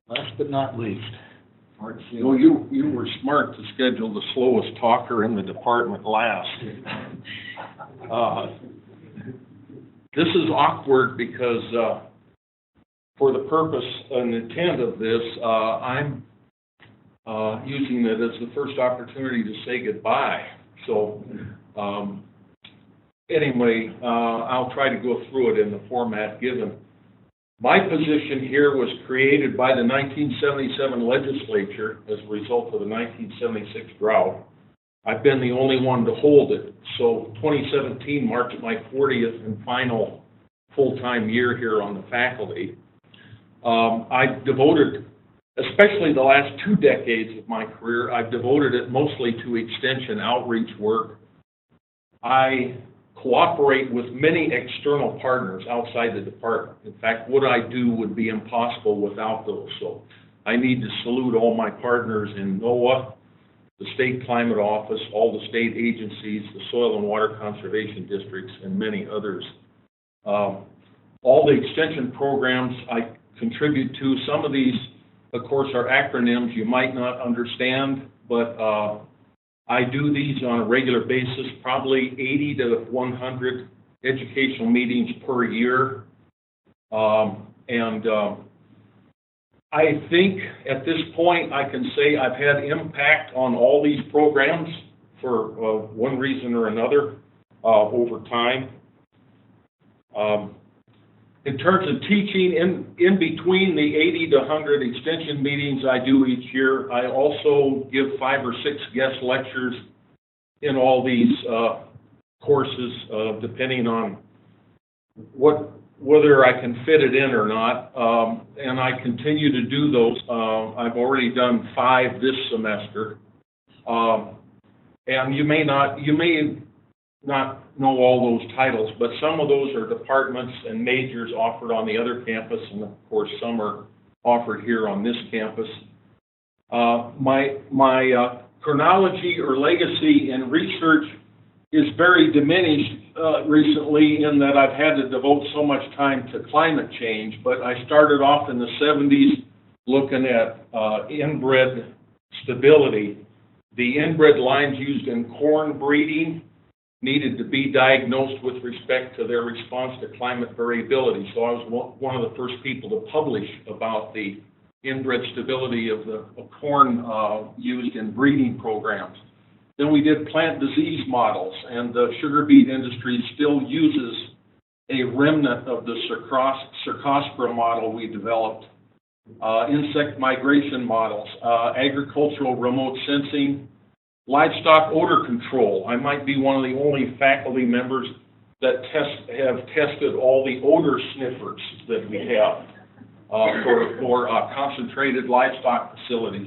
Last but not least, Art Seeley. Well, you were smart to schedule the slowest talker in the department last. This is awkward because for the purpose and intent of this, I'm using it as the first opportunity to say goodbye. So anyway, I'll try to go through it in the format given. My position here was created by the 1977 legislature as a result of the 1976 drought. I've been the only one to hold it. So 2017 marks my 40th and final full-time year here on the faculty. I've devoted, especially the last 2 decades of my career, I've devoted it mostly to extension outreach work. I cooperate with many external partners outside the department. In fact, what I do would be impossible without those. So I need to salute all my partners in NOAA, the State Climate Office, all the state agencies, the Soil and Water Conservation Districts, and many others. All the extension programs I contribute to, some of these, of course, are acronyms you might not understand, but I do these on a regular basis, probably 80 to 100 educational meetings per year. I think at this point I can say I've had impact on all these programs for one reason or another over time. In terms of teaching, in between the 80 to 100 extension meetings I do each year, I also give 5 or 6 guest lectures in all these courses, depending on whether I can fit it in or not. And I continue to do those. I've already done 5 this semester. And you may not know all those titles, but some of those are departments and majors offered on the other campus, and of course some are offered here on this campus. My chronology or legacy in research is very diminished recently in that I've had to devote so much time to climate change, but I started off in the 70s looking at inbred stability. The inbred lines used in corn breeding needed to be diagnosed with respect to their response to climate variability. So I was one of the first people to publish about the inbred stability of the corn used in breeding programs. Then we did plant disease models, and the sugar beet industry still uses a remnant of the Cercospora model we developed, insect migration models, agricultural remote sensing, livestock odor control. I might be one of the only faculty members that have tested all the odor sniffers that we have for concentrated livestock facilities.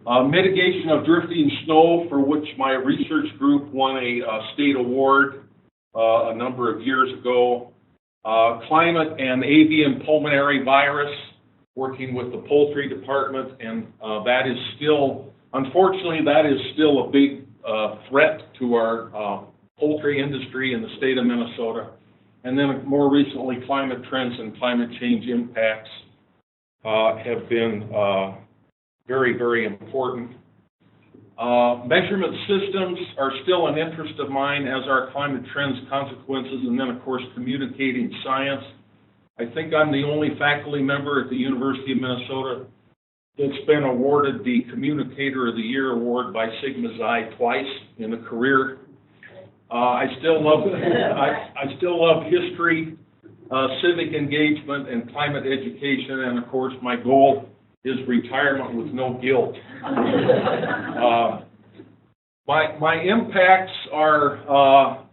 Mitigation of drifting snow, for which my research group won a state award a number of years ago. Climate and avian pulmonary virus, working with the poultry department, and that is still, unfortunately, that is still a big threat to our poultry industry in the state of Minnesota. And then more recently, climate trends and climate change impacts have been very, very important. Measurement systems are still an interest of mine, as are climate trends, consequences, and then, of course, communicating science. I think I'm the only faculty member at the University of Minnesota that's been awarded the Communicator of the Year award by Sigma Xi twice in a career. I still love history, civic engagement, and climate education, and of course my goal is retirement with no guilt. My impacts are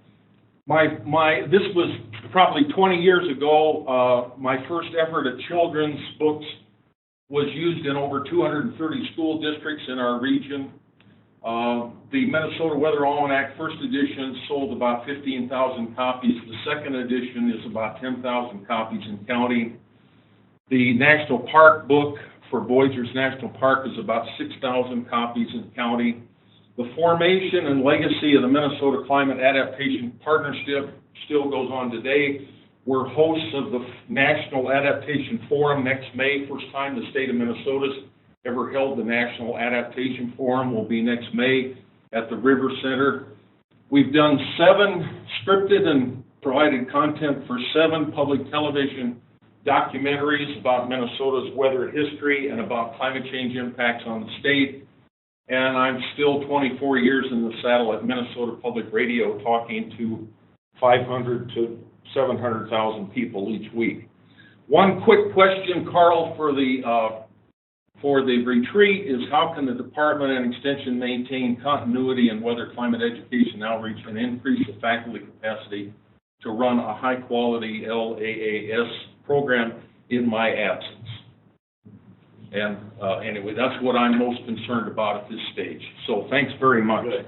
this was probably 20 years ago. My first effort at children's books was used in over 230 school districts in our region. The Minnesota Weather Almanac first edition sold about 15,000 copies. The second edition is about 10,000 copies and counting. The National Park book for Boisers National Park is about 6,000 copies and counting. The formation and legacy of the Minnesota Climate Adaptation Partnership still goes on today. We're hosts of the National Adaptation Forum next May. First time the state of Minnesota's ever held the National Adaptation Forum will be next May at the River Center. We've done 7 scripted and provided content for 7 public television documentaries about Minnesota's weather history and about climate change impacts on the state. And I'm still 24 years in the saddle at Minnesota Public Radio, talking to 500 to 700,000 people each week. One quick question, Carl, for the retreat is, how can the department and extension maintain continuity in weather climate education outreach and increase the faculty capacity to run a high-quality LAAS program in my absence? And anyway, that's what I'm most concerned about at this stage. So thanks very much. Good.